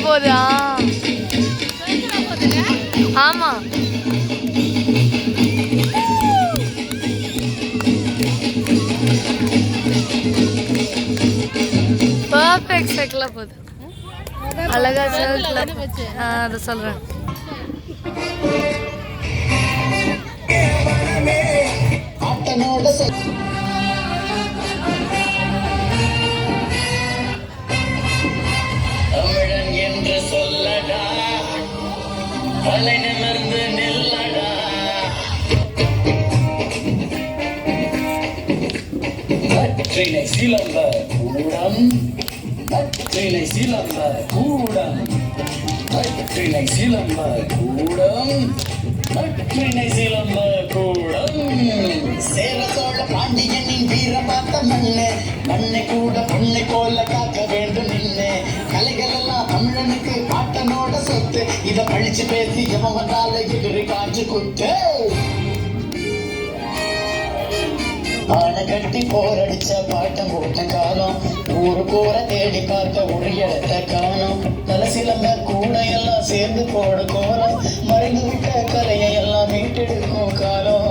போதா? ஆமா. பர்ஃபெக்ட் சைக்கிளா போகுது. அழகா சர்க்கிளா. அதை சொல்றேன். தமிழன் என்று சொல்லடா, தலை நிமிர்ந்து நில்லடா. கற்றினை சிலம்ப கூடம், கற்றினை சிலம்ப கூடம், கற்றினை சிலம்ப கூடம், கற்றினை சிலம்ப கூடம். சேரத்தோட பாண்டியனின் வீர பார்த்த மண்ணு, மண்ணை கூட பொண்ணை போல காக்க வேண்டும் நின்று. கலைகள் எல்லாம் தமிழனுக்கு பாட்டனோட சொத்து, இத பழிச்சு பேசி எவன் வந்தால எதிரி காஞ்சு குத்து. ஆனை கட்டி போரடிச்ச பாட்டம் போட்ட காலம் ஊரு போற தேடி பார்த்த ஒரு இடத்த காலம் தலை சிலம்ப கூட எல்லாம் சேர்ந்து போட கோலம் மறைந்து விட்ட கலையை எல்லாம் மீட்டெடுக்கும் காலம்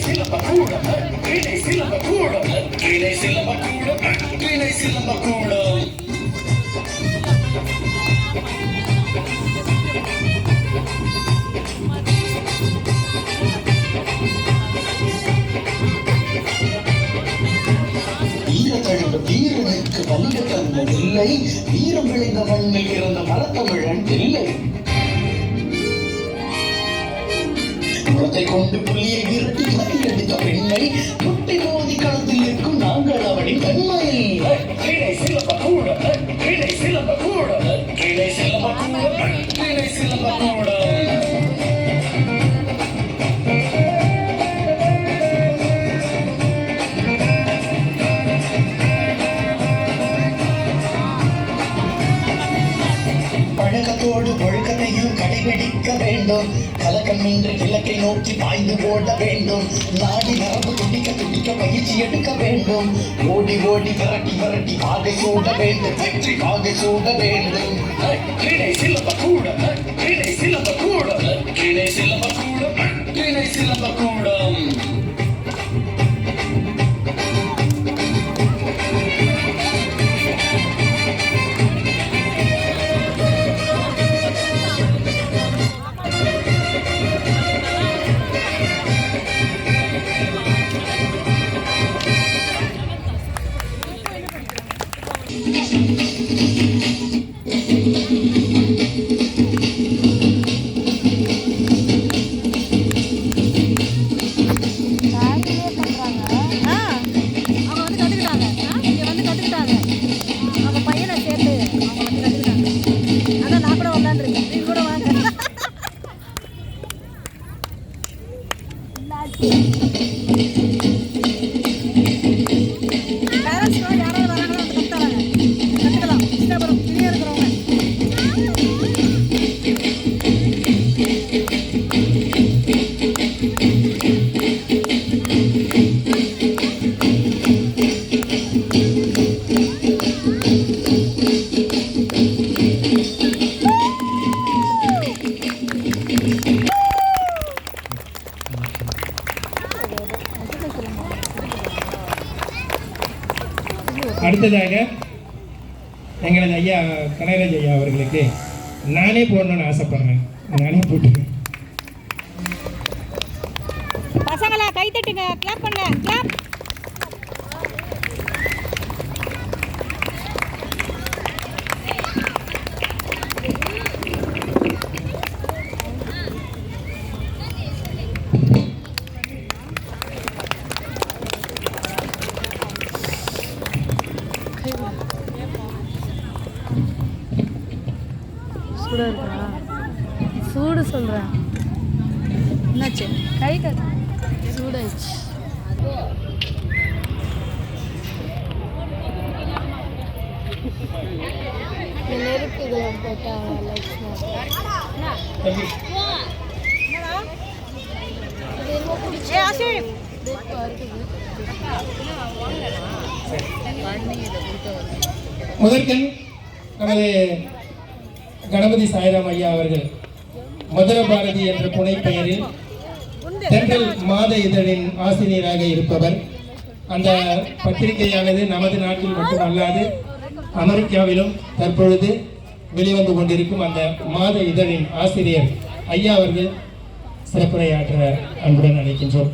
சிலம்ப கூட சிலம்ப கூட சிலம்ப கூட சிலம்ப கூட வீரனுக்கு வலிய தந்ததில்லை வீரம் விளைந்த மண்ணில் இருந்த மரத்தமிழன் இல்லை குளத்தை கொண்டு புலியை விரட்டி மதியடித்த பெண்ணை குட்டி மோதி களத்தில் இருக்கும் நாங்கள் அவனின் தன்மை சிலம்ப கூட சிலம்ப கூட சிலம்ப கூட சிலம்ப கூட பழக்கத்தோடு ஒழுக்கத்தையும் கடைபிடிக்க வேண்டும் கலக்கமின்றி இலக்கை நோக்கி பாய்ந்து ஓட வேண்டும் நாடி நரம்பு துடிக்க பயிற்சி எடுக்க வேண்டும் ஓடி ஓடி விரட்டி விரட்டி பாதை சூட வேண்டும் வெற்றி பாதை சூட வேண்டும் சிலம்ப கூட சிலம்ப கூட சிலம்ப கூட சிலம்ப கூட அடுத்ததாக எங்களது ஐயா கனகராஜ் ஐயா அவர்களுக்கு நானே போடணும்னு ஆசைப்படுறேன். நானே போட்டுருக்கேன். பசங்களா கை தட்டுங்க, கிளாப் பண்ணுங்க, கிளாப். சூடா இருக்கா? சூடு சொல்றேன். என்னாச்சு? கை கட்டு. சூடாயிடுச்சு. நெருப்பு இதெல்லாம் போட்டா முதற்கண் நமது கணபதி சாய்ராம் ஐயா அவர்கள் மதுர பாரதி என்ற புனைப்பெயரில் தென்றல் மாத இதழின் ஆசிரியராக இருப்பவர். அந்த பத்திரிகையானது நமது நாட்டில் மட்டுமல்லாது அமெரிக்காவிலும் தற்பொழுது வெளிவந்து கொண்டிருக்கும் அந்த மாத இதழின் ஆசிரியர் ஐயா அவர்கள் சிறப்புரையாற்ற அன்புடன் அழைக்கின்றோம்.